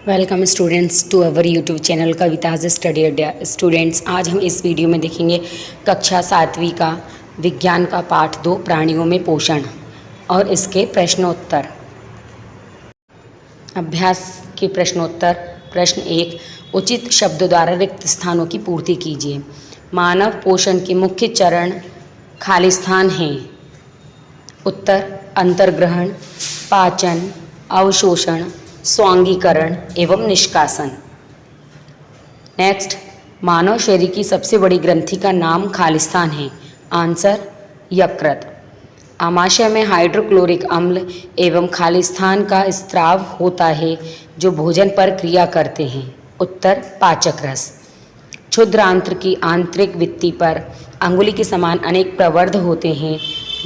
Welcome students to our YouTube channel Kavita's study Adda. Students, आज हम इस वीडियो में देखेंगे कक्षा 7वीं का विज्ञान का पाठ 2 प्राणियों में पोषण और इसके प्रश्नोत्तर। अभ्यास के प्रश्नोत्तर। प्रश्न 1, उचित शब्द द्वारा रिक्त स्थानों की पूर्ति कीजिए। मानव पोषण के मुख्य चरण खाली स्थान हैं। उत्तर: अंतर्ग्रहण, पाचन, अवशोषण, स्वांगीकरण एवं निष्कासन। नेक्स्ट, मानव शरीर की सबसे बड़ी ग्रंथि का नाम खालिस्तान है। आंसर: यकृत। आमाशय में हाइड्रोक्लोरिक अम्ल एवं खालिस्तान का स्राव होता है जो भोजन पर क्रिया करते हैं। उत्तर: पाचक रस। क्षुद्रांत्र की आंतरिक भित्ति पर अंगुली के समान अनेक प्रवर्ध होते हैं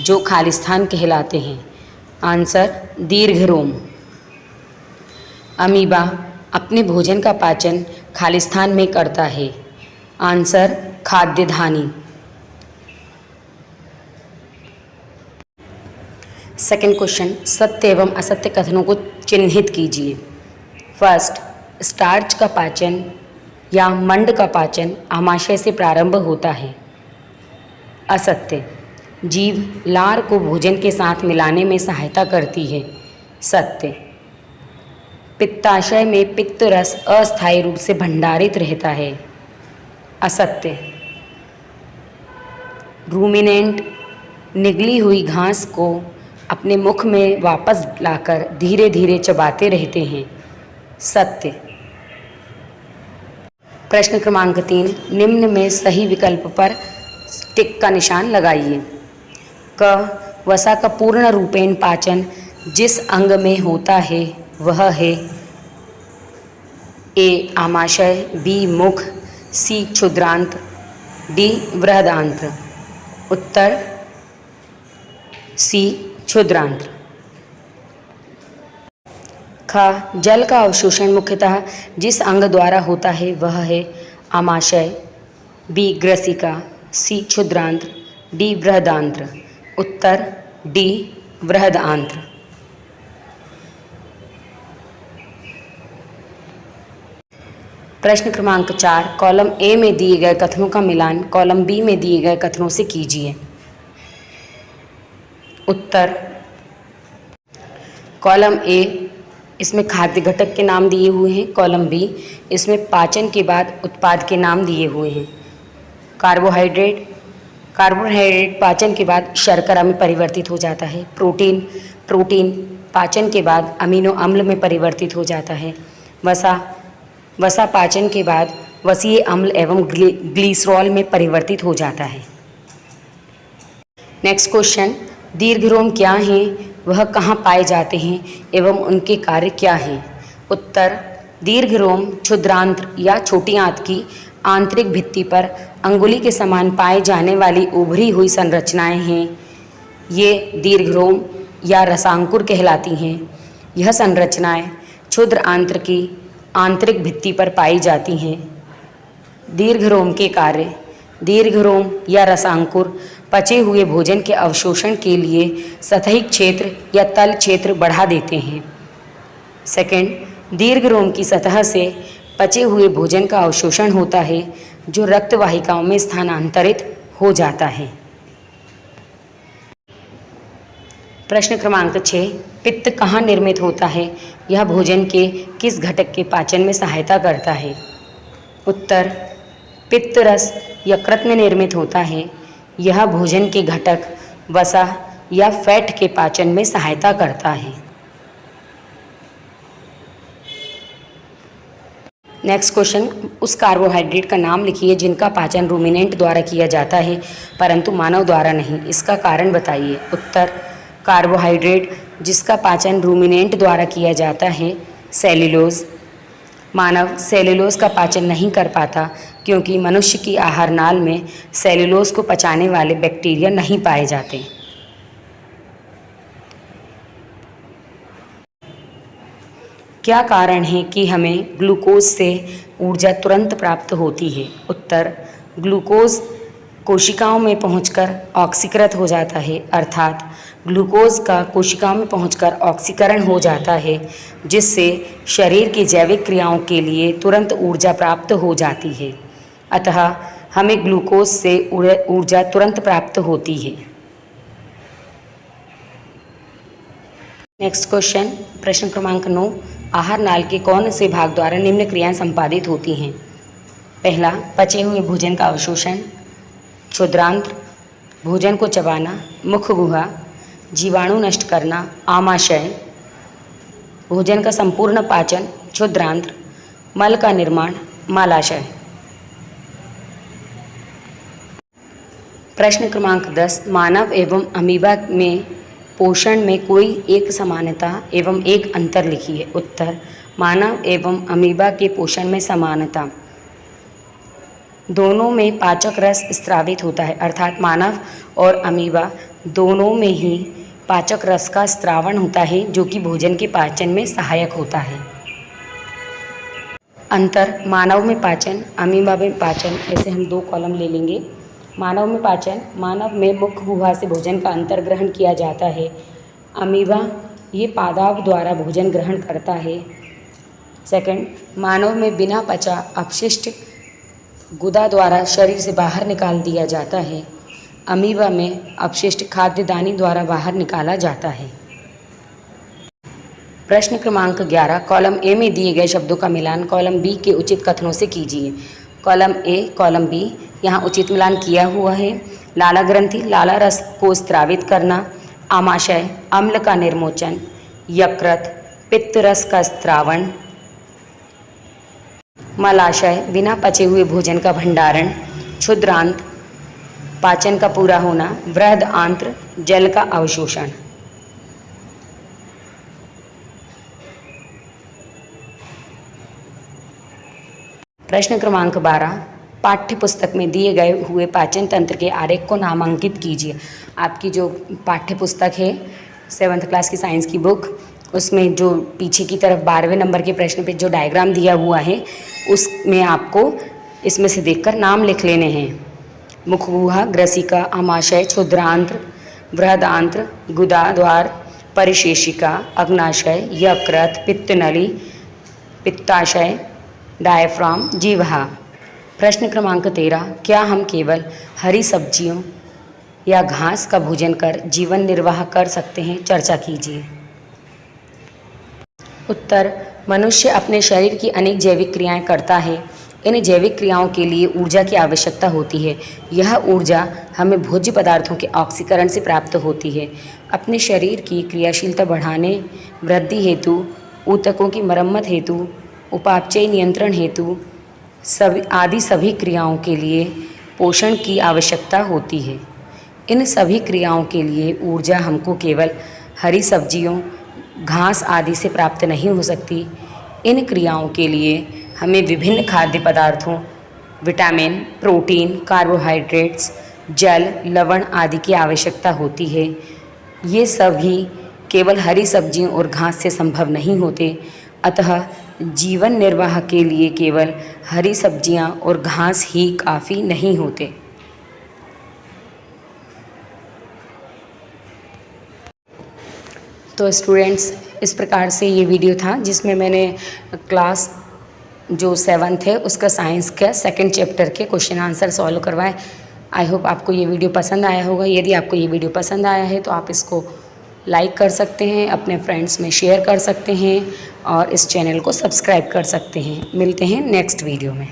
जो खालिस्तान कहलाते हैं। आंसर: दीर्घरोम। अमीबा अपने भोजन का पाचन खालिस्तान में करता है। आंसर: खाद्यधानी। सेकंड क्वेश्चन, सत्य एवं असत्य कथनों को चिन्हित कीजिए। फर्स्ट, स्टार्च का पाचन या मंड का पाचन आमाशय से प्रारंभ होता है। असत्य। जीभ लार को भोजन के साथ मिलाने में सहायता करती है। सत्य। पित्ताशय में पित्त रस अस्थायी रूप से भंडारित रहता है। असत्य। रूमिनेंट निगली हुई घास को अपने मुख में वापस लाकर धीरे धीरे चबाते रहते हैं। सत्य। प्रश्न क्रमांक 3, निम्न में सही विकल्प पर टिक का निशान लगाइए। क, वसा का पूर्ण रूपेण पाचन जिस अंग में होता है वह है। ए, आमाशय, बी, मुख, सी, क्षुद्रांत्र, डी, बृहदांत्र। उत्तर: सी, क्षुद्रांत्र। ख, जल का अवशोषण मुख्यतः जिस अंग द्वारा होता है वह है आमाशय, बी, ग्रसिका, सी, क्षुद्रांत्र, डी, बृहदांत्र। उत्तर: डी, बृहदांत्र। प्रश्न क्रमांक 4, कॉलम ए में दिए गए कथनों का मिलान कॉलम बी में दिए गए कथनों से कीजिए। उत्तर: कॉलम ए, इसमें खाद्य घटक के नाम दिए हुए हैं। कॉलम बी, इसमें पाचन के बाद उत्पाद के नाम दिए हुए हैं। कार्बोहाइड्रेट पाचन के बाद शर्करा में परिवर्तित हो जाता है। प्रोटीन पाचन के बाद अमीनो अम्ल में परिवर्तित हो जाता है। वसा पाचन के बाद वसीय अम्ल एवं ग्लिसरॉल में परिवर्तित हो जाता है। नेक्स्ट क्वेश्चन, दीर्घरोम क्या हैं, वह कहाँ पाए जाते हैं एवं उनके कार्य क्या हैं। उत्तर: दीर्घरोम क्षुद्रांत्र या छोटी आंत की आंतरिक भित्ति पर अंगुली के समान पाए जाने वाली उभरी हुई संरचनाएं हैं। ये दीर्घरोम या रसांकुर कहलाती हैं। यह संरचनाएं क्षुद्र आंत्र की आंतरिक भित्ति पर पाई जाती हैं। दीर्घरोम के कार्य: दीर्घरोम या रसांकुर पचे हुए भोजन के अवशोषण के लिए सतही क्षेत्र या तल क्षेत्र बढ़ा देते हैं। सेकंड, दीर्घरोम की सतह से पचे हुए भोजन का अवशोषण होता है जो रक्त वाहिकाओं में स्थानांतरित हो जाता है। प्रश्न क्रमांक 6, पित्त कहाँ निर्मित होता है, यह भोजन के किस घटक के पाचन में सहायता करता है। उत्तर: पित्त रस यकृत में निर्मित होता है। यह भोजन के घटक वसा या फैट के पाचन में सहायता करता है। नेक्स्ट क्वेश्चन, उस कार्बोहाइड्रेट का नाम लिखिए जिनका पाचन रूमिनेंट द्वारा किया जाता है परंतु मानव द्वारा नहीं। इसका कारण बताइए। उत्तर: कार्बोहाइड्रेट जिसका पाचन रूमिनेंट द्वारा किया जाता है सेल्यूलोज। मानव सेल्यूलोज का पाचन नहीं कर पाता क्योंकि मनुष्य की आहार नाल में सेल्यूलोज को पचाने वाले बैक्टीरिया नहीं पाए जाते। क्या कारण है कि हमें ग्लूकोज से ऊर्जा तुरंत प्राप्त होती है। उत्तर: ग्लूकोज कोशिकाओं में पहुंचकर ऑक्सीकृत हो जाता है, अर्थात ग्लूकोज का कोशिकाओं में पहुंचकर ऑक्सीकरण हो जाता है, जिससे शरीर की जैविक क्रियाओं के लिए तुरंत ऊर्जा प्राप्त हो जाती है। अतः हमें ग्लूकोज से ऊर्जा तुरंत प्राप्त होती है। नेक्स्ट क्वेश्चन, प्रश्न क्रमांक 9, आहार नाल के कौन से भाग द्वारा निम्न क्रियाएं संपादित होती हैं? पहला, पचे हुए भोजन का अवशोषण, क्षुद्रांत्र, भोजन को चबाना, मुख गुहा, जीवाणु नष्ट करना, आमाशय, भोजन का संपूर्ण पाचन, क्षुद्रांत्र, मल का निर्माण, मलाशय। प्रश्न क्रमांक 10, मानव एवं अमीबा में पोषण में कोई एक समानता एवं एक अंतर लिखिए। उत्तर, मानव एवं अमीबा के पोषण में समानता, दोनों में पाचक रस स्रावित होता है, अर्थात मानव और अमीबा दोनों में ही पाचक रस का स्रावण होता है, जो कि भोजन के पाचन में सहायक होता है। अंतर, मानव में पाचन, अमीबा में पाचन, ऐसे हम 2 कॉलम ले लेंगे। मानव में पाचन, मानव में मुख गुहा से भोजन का अंतर्ग्रहण किया जाता है। अमीबा ये पादाव द्वारा भोजन ग्रहण करता है। सेकंड, मानव में बिना पचा अपशिष्ट गुदा द्वारा शरीर से बाहर निकाल दिया जाता है। अमीबा में अपशिष्ट खाद्यदानी द्वारा बाहर निकाला जाता है। प्रश्न क्रमांक 11, कॉलम ए में दिए गए शब्दों का मिलान कॉलम बी के उचित कथनों से कीजिए। कॉलम ए, कॉलम बी, यहाँ उचित मिलान किया हुआ है। लाला ग्रंथि, लाला रस को स्रावित करना, आमाशय, अम्ल का निर्मोचन, यकृत, पित्त रस का स्त्रावण, मलाशय, बिना पचे हुए भोजन का भंडारण, क्षुद्रांत, पाचन का पूरा होना, बृहद आंत्र, जल का अवशोषण। प्रश्न क्रमांक 12, पाठ्य पुस्तक में दिए गए हुए पाचन तंत्र के आरेख को नामांकित कीजिए। आपकी जो पाठ्य पुस्तक है 7th क्लास की साइंस की बुक, उसमें जो पीछे की तरफ 12वें नंबर के प्रश्न पे जो डायग्राम दिया हुआ है, उसमें आपको इसमें से देखकर नाम लिख लेने हैं। मुख गुहा, ग्रसिका, आमाशय, क्षुद्रांत्र, बृहदांत्र, गुदा द्वार, परिशेषिका, अग्नाशय, यकृत, पित्तनली, पित्ताशय, डायफ्राम, जीवा। प्रश्न क्रमांक 13, क्या हम केवल हरी सब्जियों या घास का भोजन कर जीवन निर्वाह कर सकते हैं? चर्चा कीजिए। उत्तर, मनुष्य अपने शरीर की अनेक जैविक क्रियाएं करता है। इन जैविक क्रियाओं के लिए ऊर्जा की आवश्यकता होती है। यह ऊर्जा हमें भोज्य पदार्थों के ऑक्सीकरण से प्राप्त होती है। अपने शरीर की क्रियाशीलता बढ़ाने, वृद्धि हेतु, ऊतकों की मरम्मत हेतु, उपापचय नियंत्रण हेतु सभी क्रियाओं के लिए पोषण की आवश्यकता होती है। इन सभी क्रियाओं के लिए ऊर्जा हमको केवल हरी सब्जियों, घास आदि से प्राप्त नहीं हो सकती। इन क्रियाओं के लिए हमें विभिन्न खाद्य पदार्थों, विटामिन, प्रोटीन, कार्बोहाइड्रेट्स, जल, लवण आदि की आवश्यकता होती है। ये सभी केवल हरी सब्जियों और घास से संभव नहीं होते। अतः जीवन निर्वाह के लिए केवल हरी सब्जियां और घास ही काफ़ी नहीं होते। तो स्टूडेंट्स, इस प्रकार से ये वीडियो था जिसमें मैंने क्लास जो 7th है उसका साइंस का 2nd चैप्टर के क्वेश्चन आंसर सॉल्व करवाए। आई होप आपको ये वीडियो पसंद आया होगा। यदि आपको ये वीडियो पसंद आया है तो आप इसको लाइक कर सकते हैं, अपने फ्रेंड्स में शेयर कर सकते हैं और इस चैनल को सब्सक्राइब कर सकते हैं। मिलते हैं नेक्स्ट वीडियो में।